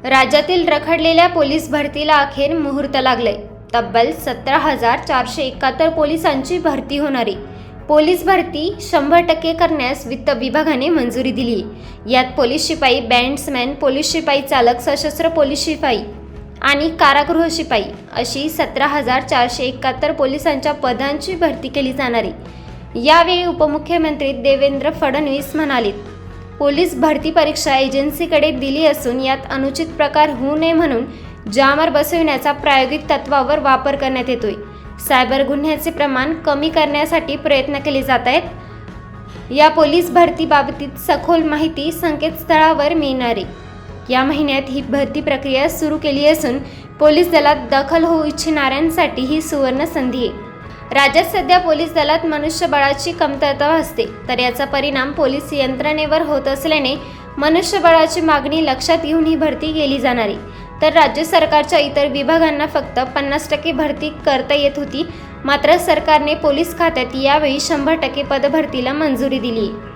राज्यातील रखडलेल्या पोलीस भरतीला अखेर मुहूर्त लागले। तब्बल 17,471 पोलिसांची भरती होणारी पोलीस भरती 100% करण्यास वित्त विभागाने मंजुरी दिली। यात पोलीस शिपाई, बँड्समॅन, पोलीस शिपाई चालक, सशस्त्र पोलीस शिपाई आणि कारागृह शिपाई अशी 17,471 पोलिसांच्या पदांची भरती केली जाणार आहे। यावेळी उपमुख्यमंत्री देवेंद्र फडणवीस म्हणाले, पोलीस भरती परीक्षा एजन्सीकडे दिली असून यात अनुचित प्रकार होऊ नये म्हणून जामर बसविण्याचा प्रायोगिक तत्वावर वापर करण्यात येतोय। सायबर गुन्ह्याचे प्रमाण कमी करण्यासाठी प्रयत्न केले जात आहेत। या पोलीस भरतीबाबतीत सखोल माहिती संकेतस्थळावर मिळणार आहे। या महिन्यात ही भरती प्रक्रिया सुरू केली असून पोलीस दलात दाखल होऊ इच्छिणाऱ्यांसाठी ही सुवर्ण संधी आहे। राज्यात सध्या पोलीस दलात मनुष्यबळाची कमतरता भासते, तर याचा परिणाम पोलीस यंत्रणेवर होत असल्याने मनुष्यबळाची मागणी लक्षात घेऊन ही भरती केली जाणार आहे। तर राज्य सरकारच्या इतर विभागांना फक्त 50% भरती करता येत होती, मात्र सरकारने पोलीस खात्यात यावेळी 100% पदभरतीला मंजुरी दिली आहे।